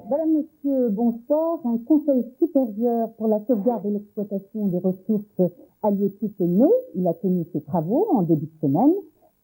Madame, Monsieur, bonsoir. Un Conseil supérieur pour la sauvegarde et l'exploitation des ressources halieutiques est né. Il a tenu ses travaux en début de semaine.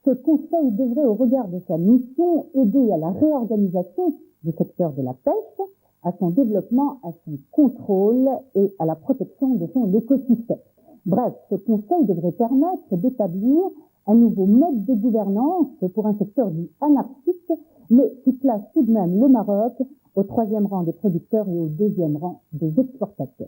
Ce Conseil devrait, au regard de sa mission, aider à la réorganisation du secteur de la pêche, à son développement, à son contrôle et à la protection de son écosystème. Bref, ce Conseil devrait permettre d'établir un nouveau mode de gouvernance pour un secteur dit anarchique, mais qui place tout de même le Maroc au 3e rang des producteurs et au 2e rang des exportateurs.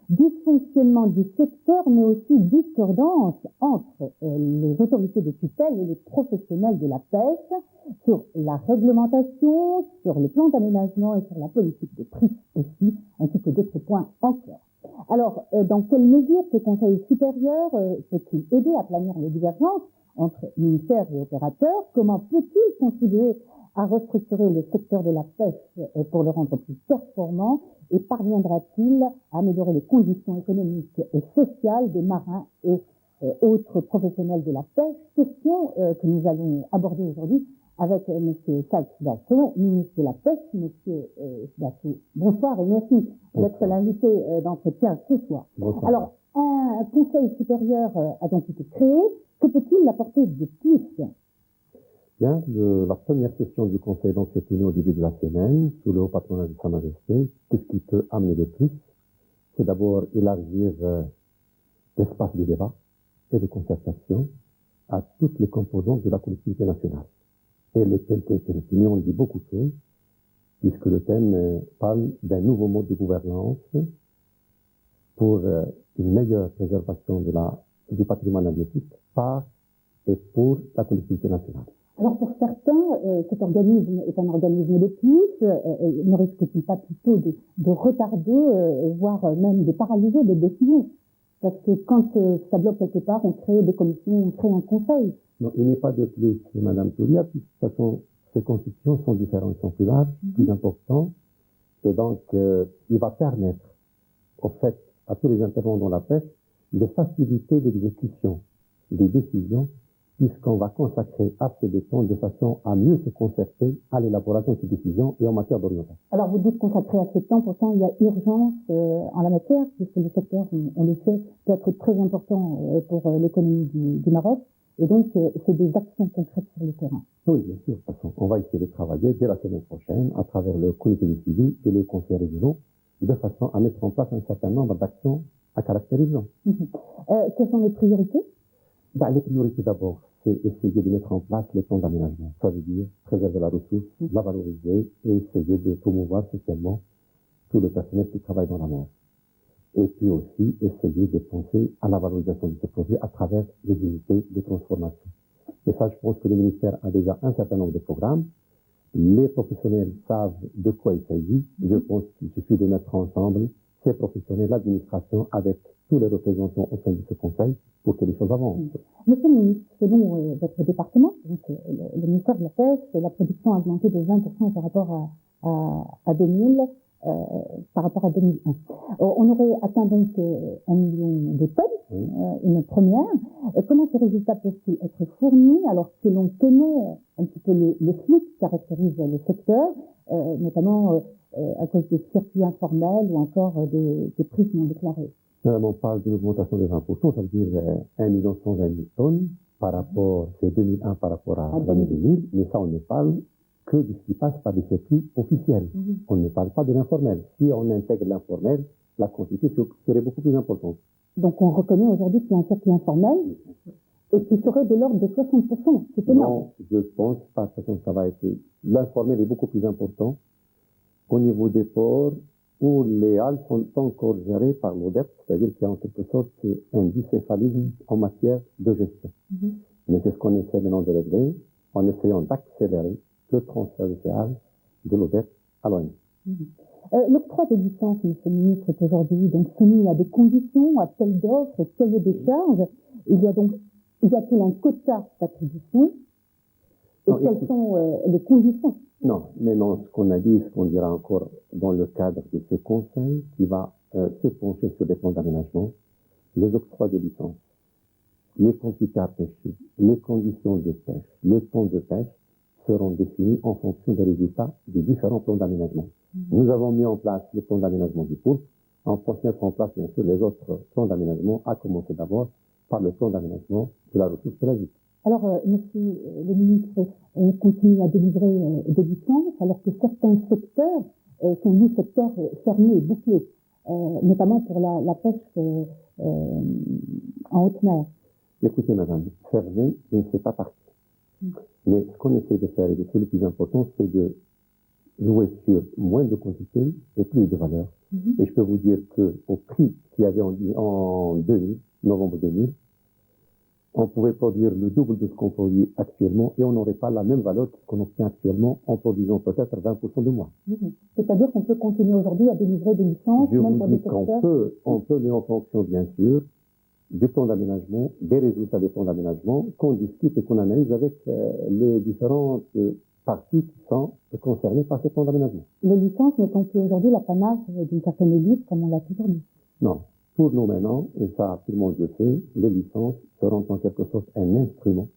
Dysfonctionnement du secteur, mais aussi discordance entre les autorités de tutelle et les professionnels de la pêche sur la réglementation, sur le plan d'aménagement et sur la politique de prix aussi, ainsi que d'autres points encore. Alors, dans quelle mesure ce Conseil supérieur peut-il aider à planir les divergences entre ministères et opérateurs? Comment peut-il contribuer à restructurer le secteur de la pêche pour le rendre plus performant, et parviendra-t-il à améliorer les conditions économiques et sociales des marins et autres professionnels de la pêche? Question que nous allons aborder aujourd'hui avec M. Saïd Dasso, ministre de la Pêche. Monsieur Dasso, bonsoir et merci d'être l'invité d'entretien ce soir. Bonsoir. Alors, un conseil supérieur a donc été créé. Que peut-il apporter de plus? Bien, la première session du Conseil donc s'est tenue au début de la semaine, sous le haut patronat de Sa Majesté. Qu'est-ce qui peut amener de plus? C'est d'abord élargir l'espace de débat et de concertation à toutes les composantes de la collectivité nationale. Et le thème qui a été retenu, on dit beaucoup de choses, puisque le thème parle d'un nouveau mode de gouvernance pour une meilleure préservation du patrimoine halieutique par et pour la collectivité nationale. Alors pour certains, cet organisme est un organisme de plus, ne risque-t-il pas plutôt de retarder, voire même de paralyser des décisions? Parce que quand ça bloque quelque part, on crée des commissions, on crée un conseil. Non, il n'est pas de plus, Madame Touria, puisque de toute façon, ces constitutions sont différentes, sont plus larges, plus importantes, et donc il va permettre, au fait, à tous les intervenants dans la pêche, de faciliter l'exécution des décisions, puisqu'on va consacrer assez de temps de façon à mieux se concerter à l'élaboration de ces décisions et en matière d'orientation. Alors vous dites consacrer assez de temps, pourtant il y a urgence en la matière, puisque le secteur, on le sait, peut être très important pour l'économie du Maroc, et donc c'est des actions concrètes sur le terrain. Oui, bien sûr, de toute façon, on va essayer de travailler dès la semaine prochaine à travers le comité de suivi et les conseils régionaux, de façon à mettre en place un certain nombre d'actions à caractère urgent. Quelles sont les priorités? Les priorités d'abord, c'est essayer de mettre en place les plans d'aménagement. Ça veut dire préserver la ressource, la valoriser et essayer de promouvoir socialement tout le personnel qui travaille dans la mer. Et puis aussi essayer de penser à la valorisation de ce projet à travers les unités de transformation. Et ça, je pense que le ministère a déjà un certain nombre de programmes. Les professionnels savent de quoi il s'agit. Je pense qu'il suffit de mettre ensemble ces professionnels, l'administration, avec tous les représentants au sein de ce conseil pour que les choses avancent. Monsieur le ministre, selon votre département, donc le ministère de la Pêche, la production a augmenté de 20% par rapport à 2000, par rapport à 2001. On aurait atteint donc 1 million de tonnes, une première. Comment ces résultats peuvent-ils être fournis alors que l'on connaît un petit peu le flou qui caractérise le secteur, notamment à cause des circuits informels ou encore des prises non déclarées? On parle d'une augmentation de 20%, ça veut dire 1 120 000 tonnes par rapport, c'est 2001 par rapport à l'année 2000, mais ça on ne parle que de ce qui passe par des circuits officiels. On ne parle pas de l'informel. Si on intègre l'informel, la quantité serait beaucoup plus importante. Donc on reconnaît aujourd'hui qu'il y a un circuit informel et qui serait de l'ordre de 60%. C'est énorme. Non, je pense pas. De toute façon, ça va être... L'informel est beaucoup plus important au niveau des ports où les halles sont encore gérées par l'ODEP, c'est-à-dire qu'il y a en quelque sorte un bicéphalisme en matière de gestion. Mais c'est ce qu'on essaie maintenant de régler en essayant d'accélérer le transfert de ces halles de l'ODEP à l'ONU. L'octroi des licences, monsieur le ministre, est aujourd'hui donc soumis à des conditions, à appel d'offres, cahier des charges. Y a-t-il un quota d'attribution? Et quelles sont les conditions? Non, mais non, ce qu'on a dit, ce qu'on dira encore dans le cadre de ce conseil qui va se pencher sur des plans d'aménagement, les octrois de licences, les quantités à pêcher, les conditions de pêche, le temps de pêche seront définis en fonction des résultats des différents plans d'aménagement. Nous avons mis en place le plan d'aménagement du Poulpe. On pense mettre en place, bien sûr, les autres plans d'aménagement, à commencer d'abord par le plan d'aménagement de la ressource pélagique. Alors, monsieur le ministre, on continue à délivrer des licences, alors que certains secteurs sont des secteurs fermés, bouclés, notamment pour la pêche en haute mer. Écoutez, madame, fermé, je ne fais pas partie. Mais ce qu'on essaie de faire, et c'est le plus important, c'est de jouer sur moins de quantité et plus de valeur. Et je peux vous dire qu'au prix qu'il y avait en 2000, novembre 2000, on pouvait produire le double de ce qu'on produit actuellement et on n'aurait pas la même valeur que ce qu'on obtient actuellement en produisant peut-être 20% de moins. C'est-à-dire qu'on peut continuer aujourd'hui à délivrer des licences, je même vous pour dis des secteurs. qu'on peut, mais en fonction, bien sûr, du plan d'aménagement, des résultats des plans d'aménagement, qu'on discute et qu'on analyse avec les différentes parties qui sont concernées par ces plans d'aménagement. Les licences ne sont plus aujourd'hui l'apanage d'une certaine élite, comme on l'a toujours dit. Non. Pour nous maintenant, et ça tout le monde le sait, les licences seront en quelque sorte un instrument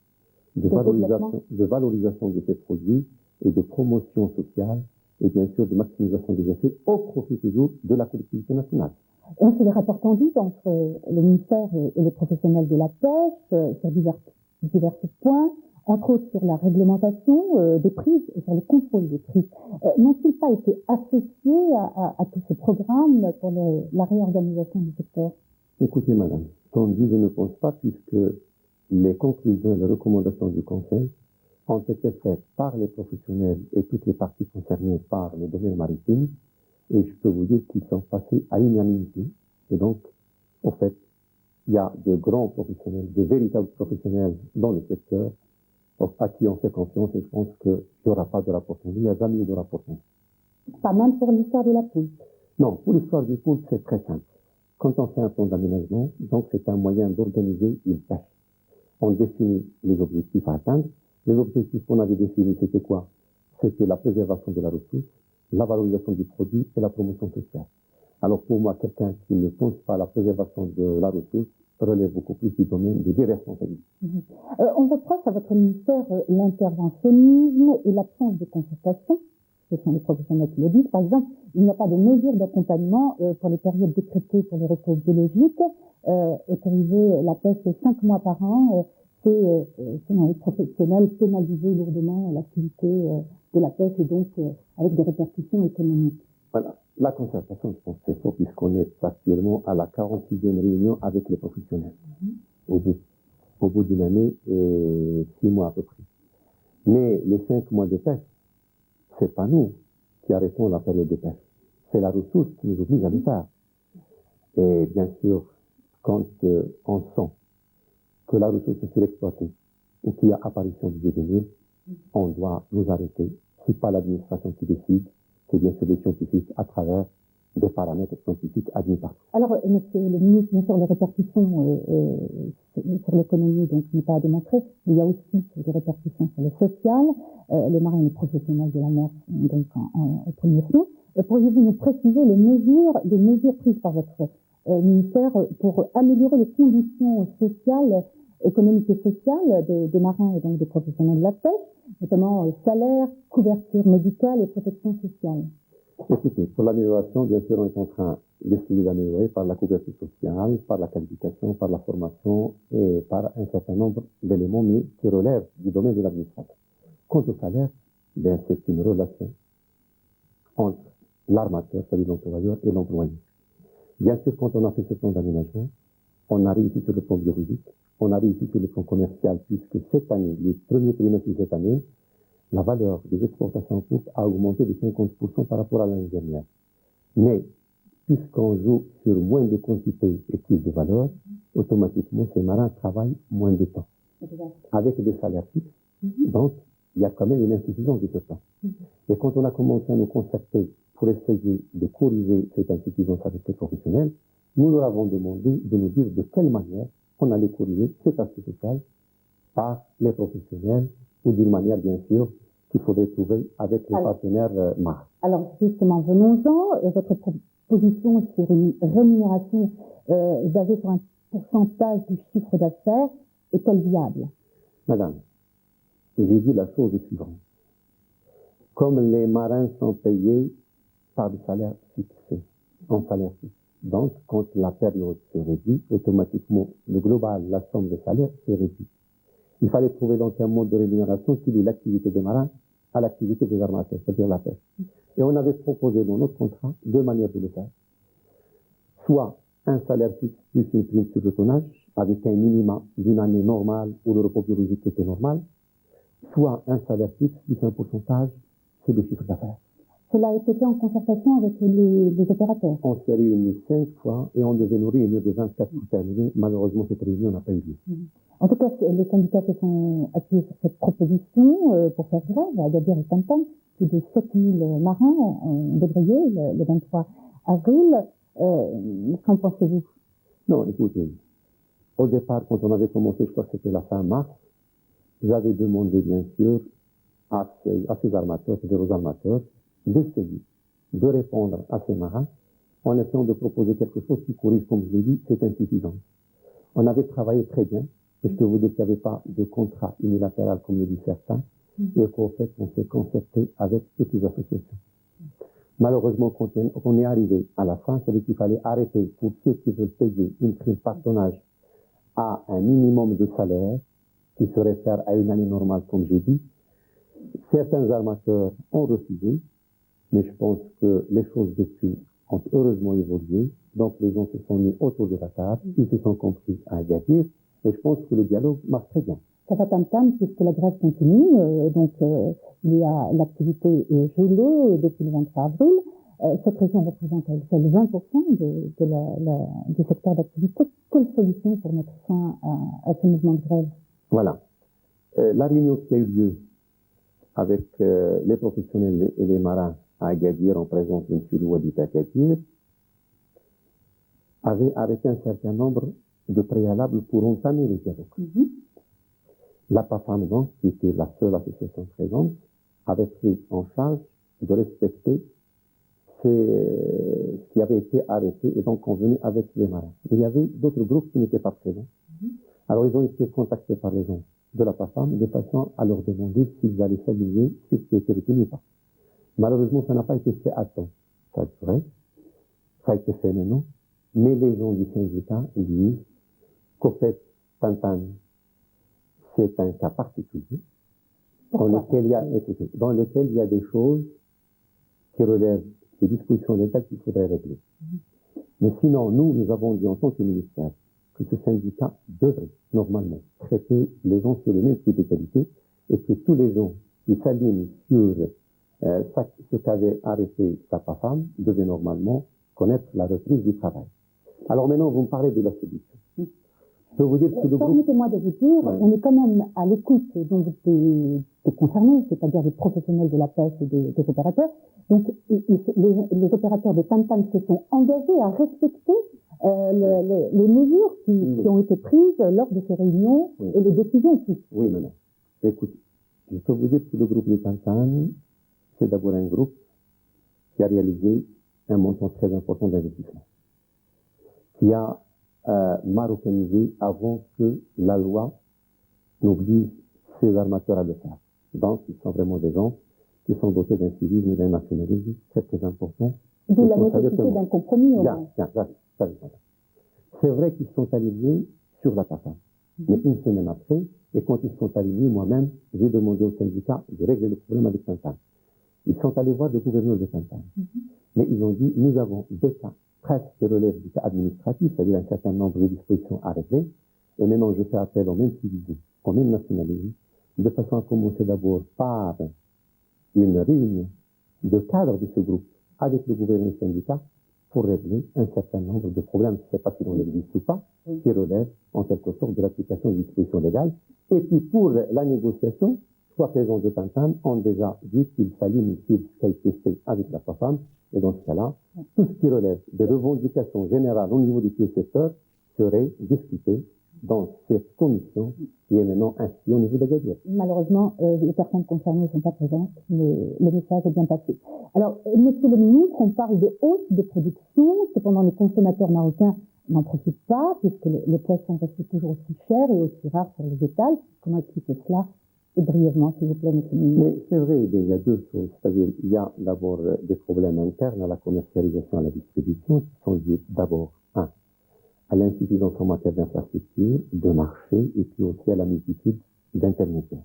de valorisation de ces produits et de promotion sociale et bien sûr de maximisation des effets au profit toujours de la collectivité nationale. On fait des rapports tendus entre le ministère et les professionnels de la pêche sur divers points, entre autres sur la réglementation des prix et sur le contrôle des prix. N'ont-ils pas été associés à tout ce programme pour la réorganisation du secteur? Écoutez, madame, tendu, je ne pense pas, puisque les conclusions et les recommandations du Conseil ont été faites par les professionnels et toutes les parties concernées par le domaine maritime, et je peux vous dire qu'ils sont passés à l'unanimité. Et donc, en fait, il y a de grands professionnels, de véritables professionnels dans le secteur, à qui on fait confiance, et je pense qu'il n'y aura pas de rapport tendu, il n'y a jamais eu de rapport tendu. Pas même pour l'histoire de la poule? Non, pour l'histoire du poule, c'est très simple. Quand on fait un plan d'aménagement, donc c'est un moyen d'organiser une pêche. On définit les objectifs à atteindre. Les objectifs qu'on avait définis, c'était quoi? C'était la préservation de la ressource, la valorisation du produit et la promotion sociale. Alors pour moi, quelqu'un qui ne pense pas à la préservation de la ressource relève beaucoup plus du domaine de déresponsabilité. On reproche à votre ministère l'interventionnisme et l'absence de concertation. Ce sont les professionnels qui le disent. Par exemple, il n'y a pas de mesure d'accompagnement pour les périodes décrétées pour les repos biologiques. Autoriser la pêche 5 mois par an, c'est selon les professionnels pénaliser lourdement l'activité de la pêche et donc avec des répercussions économiques. Voilà. La concertation, je pense que c'est faux, puisqu'on est actuellement à la 46e réunion avec les professionnels. Au bout d'une année et 6 mois à peu près. Mais les 5 mois de pêche, c'est pas nous qui arrêtons la période de pêche. C'est la ressource qui nous oblige à le faire. Et bien sûr, quand on sent que la ressource est surexploitée ou qu'il y a apparition du génie, on doit nous arrêter. C'est pas l'administration qui décide, c'est bien sûr les scientifiques à travers des paramètres scientifiques admis par. Alors, monsieur le ministre, bien sûr, les répercussions sur l'économie, donc, n'est pas à démontrer. Il y a aussi des répercussions sur le social. Les marins et les professionnels de la mer sont donc en premier plan. Pourriez-vous nous préciser les mesures prises par votre ministère pour améliorer les conditions sociales, économiques et sociales des marins et donc des professionnels de la pêche, notamment salaire, couverture médicale et protection sociale? Écoutez, pour l'amélioration, bien sûr, on est en train d'essayer d'améliorer par la couverture sociale, par la qualification, par la formation et par un certain nombre d'éléments, mais qui relèvent du domaine de l'administration. Quant au salaire, bien, c'est une relation entre l'armateur, c'est-à-dire l'employeur, et l'employé. Bien sûr, quand on a fait ce plan d'aménagement, on a réussi sur le plan biologique, on a réussi sur le plan commercial, puisque cette année, les premiers trimestres de cette année, la valeur des exportations en course a augmenté de 50% par rapport à l'année dernière. Mais, puisqu'on joue sur moins de quantité et plus de valeur, automatiquement, ces marins travaillent moins de temps. Avec des salaires fixes, donc, il y a quand même une insuffisance de ce temps. Et quand on a commencé à nous concerter pour essayer de corriger cette insuffisance avec les professionnels, nous leur avons demandé de nous dire de quelle manière on allait corriger cet aspect social par les professionnels ou d'une manière, bien sûr, qu'il faudrait trouver avec les partenaires marins. Alors, justement, venons-en. Votre proposition sur une rémunération basée sur un pourcentage du chiffre d'affaires est-elle viable? Madame, j'ai dit la chose suivante. Comme les marins sont payés par le salaire fixé, en salaire fixe. Donc, quand la période se réduit, automatiquement, le global, la somme de salaire, se réduit. Il fallait trouver donc un mode de rémunération qui lie l'activité des marins à l'activité des armateurs, c'est-à-dire la pêche. Et on avait proposé dans notre contrat deux manières de le faire. Soit un salaire fixe plus une prime sur le tonnage, avec un minima d'une année normale où le repos biologique était normal, soit un salaire fixe plus un pourcentage sur le chiffre d'affaires. Cela a été fait en concertation avec les opérateurs. On s'est réunis 5 fois et on devait nous réunir de 24 pour terminer. Malheureusement, cette réunion n'a pas eu lieu. En tout cas, les syndicats se sont appuyés sur cette proposition pour faire grève à Agadir et Tam-Tam. Plus de 7000 marins ont débrayé le 23 avril. Qu'en pensez-vous? Non, écoutez, au départ, quand on avait commencé, je crois que c'était la fin mars, j'avais demandé, bien sûr, à ces armateurs, c'est-à-dire aux armateurs, d'essayer de répondre à ces marins en essayant de proposer quelque chose qui corrige, comme je l'ai dit, cette insuffisance. On avait travaillé très bien, et je peux vous dire qu'il n'y avait pas de contrat unilatéral, comme le disent certains, et qu'en fait, on s'est concerté avec toutes les associations. Malheureusement, quand on est arrivé à la fin, c'est qu'il fallait arrêter pour ceux qui veulent payer une prime par tonnage à un minimum de salaire, qui se réfère à une année normale, comme j'ai dit. Certains armateurs ont refusé, mais je pense que les choses depuis ont heureusement évolué. Donc les gens se sont mis autour de la table, ils se sont compris à Agadir, et je pense que le dialogue marche très bien. Ça va Tam-Tam, puisque la grève continue, l'activité est gelée depuis le 23 avril. Cette région représente à elle seule 20% du secteur d'activité. Quelle solution pour mettre fin à ce mouvement de grève? Voilà. La réunion qui a eu lieu avec les professionnels et les marins à Agadir, en présence de M. Louadi Agadir, avait arrêté un certain nombre de préalables pour entamer les dialogues. La PAFAM, donc, qui était la seule association présente, avait pris en charge de respecter ce qui avait été arrêté et donc convenu avec les marins. Il y avait d'autres groupes qui n'étaient pas présents. Alors, ils ont été contactés par les gens de la PAFAM de façon à leur demander s'ils allaient s'aligner sur ce qui était retenu ou pas. Malheureusement, ça n'a pas été fait à temps. Ça a duré. Ça a été fait maintenant. Mais les gens du syndicat disent qu'au fait, Tam-Tam, c'est un cas particulier dans lequel il y a des choses qui relèvent des dispositions légales qu'il faudrait régler. Mais sinon, nous avons dit en tant que ministère que ce syndicat devrait normalement traiter les gens sur le même pied d'égalité et que tous les gens qui s'alignent sur ce qu'avait arrêté sa femme devaient normalement connaître la reprise du travail. Alors maintenant, vous me parlez de la solution. Je peux vous dire que le groupe... Permettez-moi de vous dire, on est quand même à l'écoute donc des concernés, c'est-à-dire des professionnels de la pêche et des opérateurs. Donc, les opérateurs de Tam-Tam se sont engagés à respecter les mesures qui ont été prises lors de ces réunions et les décisions aussi. Oui, madame. Écoutez, je peux vous dire que le groupe de Tam-Tam, c'est d'abord un groupe qui a réalisé un montant très important d'investissement, qui a marocanisé avant que la loi n'oblige ces armateurs à le faire. Donc, ils sont vraiment des gens qui sont dotés d'un civisme et d'un nationalisme très très important. D'où la nécessité d'un compromis. C'est vrai qu'ils sont alignés sur la PAFAM. Mais une semaine après, et quand ils sont alignés, moi-même, j'ai demandé au syndicat de régler le problème avec Tam-Tam. Ils sont allés voir le gouverneur de Tam-Tam. Mais ils ont dit, nous avons des cas presque qui relèvent du cas administratif, c'est-à-dire un certain nombre de dispositions à régler. Et maintenant, je fais appel au même civisme, au même nationalisme, de façon à commencer d'abord par une réunion de cadre de ce groupe avec le gouverneur syndicat pour régler un certain nombre de problèmes, je ne sais pas si l'on existe ou pas, qui relèvent en quelque sorte de l'application des dispositions légales. Et puis pour la négociation, soit les gens de Tam-Tam ont déjà dit qu'ils s'alignent sur ce qui a été fait avec la PAFAM. Et dans ce cas-là, tout ce qui relève des revendications générales au niveau du secteur serait discuté dans cette commission qui est maintenant ainsi au niveau d'Agadir. Malheureusement, les personnes concernées ne sont pas présentes, mais le message est bien passé. Alors, monsieur le ministre, on parle de hausse de production, cependant les consommateurs marocains n'en profitent pas, puisque le poisson reste toujours aussi cher et aussi rare sur les étals. Comment expliquer cela? Et brièvement, s'il vous plaît, M. le ministre. Mais c'est vrai, il y a deux choses. C'est-à-dire, il y a d'abord des problèmes internes à la commercialisation et à la distribution qui sont liés d'abord, à l'insuffisance en matière d'infrastructure, de marché, et puis aussi à la multitude d'intermédiaires.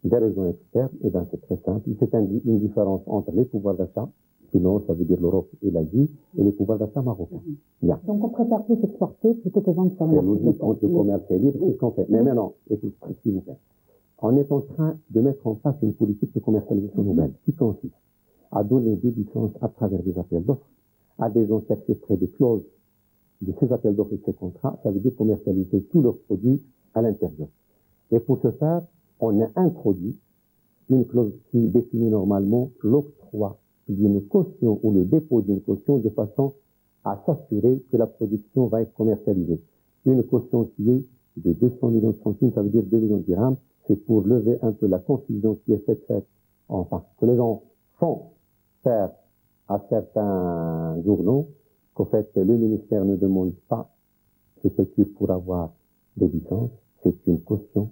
Des raisons externes, et bien c'est très simple. C'est une différence entre les pouvoirs d'achat, sinon ça veut dire l'Europe et l'Asie, et les pouvoirs d'achat marocains. Bien. Donc on préfère plus exporter plutôt que vendre sur le C'est marché. logique, entre le commerce et libre, c'est ce qu'on fait. Mais maintenant, écoute, s'il vous plaît. On est en train de mettre en place une politique de commercialisation nouvelle qui consiste à donner des licences à travers des appels d'offres à des gens qui accepteraient des clauses de ces appels d'offres et de ces contrats. Ça veut dire commercialiser tous leurs produits à l'intérieur. Et pour ce faire, on a introduit une clause qui définit normalement l'octroi d'une caution ou le dépôt d'une caution de façon à s'assurer que la production va être commercialisée. Une caution qui est de 200 millions de centimes, ça veut dire 2 millions de dirhams. C'est pour lever un peu la confusion qui est faite, enfin, que les gens font faire à certains journaux, qu'en fait, le ministère ne demande pas ce sécure pour avoir des licences. C'est une caution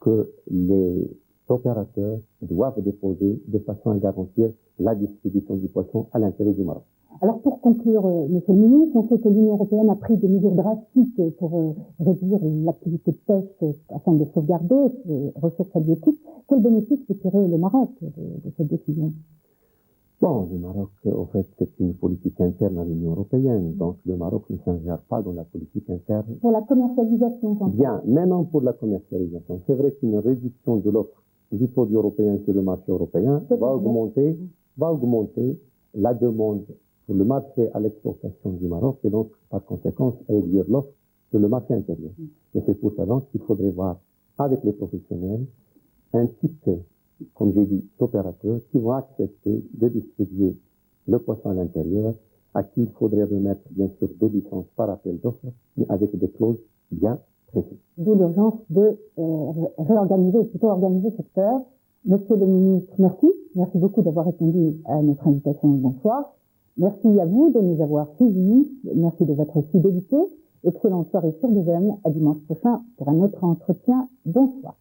que les opérateurs doivent déposer de façon à garantir la distribution du poisson à l'intérieur du Maroc. Alors pour conclure, Monsieur le ministre, on sait que l'Union européenne a pris des mesures drastiques pour réduire l'activité de pêche afin de sauvegarder ses ressources halieutiques. Quel bénéfice peut tirer le Maroc de cette décision? Bon, le Maroc, en fait, c'est une politique interne à l'Union européenne, donc le Maroc ne s'ingère pas dans la politique interne. Pour la commercialisation, j'entends. Bien, maintenant pour la commercialisation, c'est vrai qu'une réduction de l'offre du produit européen sur le marché européen va augmenter la demande pour le marché à l'exportation du Maroc et donc, par conséquent, réduire l'offre sur le marché intérieur. Et c'est pour ça donc qu'il faudrait voir avec les professionnels un type, comme j'ai dit, d'opérateurs qui vont accepter de distribuer le poisson à l'intérieur, à qui il faudrait remettre, bien sûr, des licences par appel d'offres, mais avec des clauses bien précises. D'où l'urgence de réorganiser, ou plutôt organiser ce secteur. Monsieur le ministre, merci. Merci beaucoup d'avoir répondu à notre invitation. Bonsoir. Merci à vous de nous avoir suivis. Merci de votre fidélité. Excellente soirée sur BZM. À dimanche prochain pour un autre entretien. Bonsoir.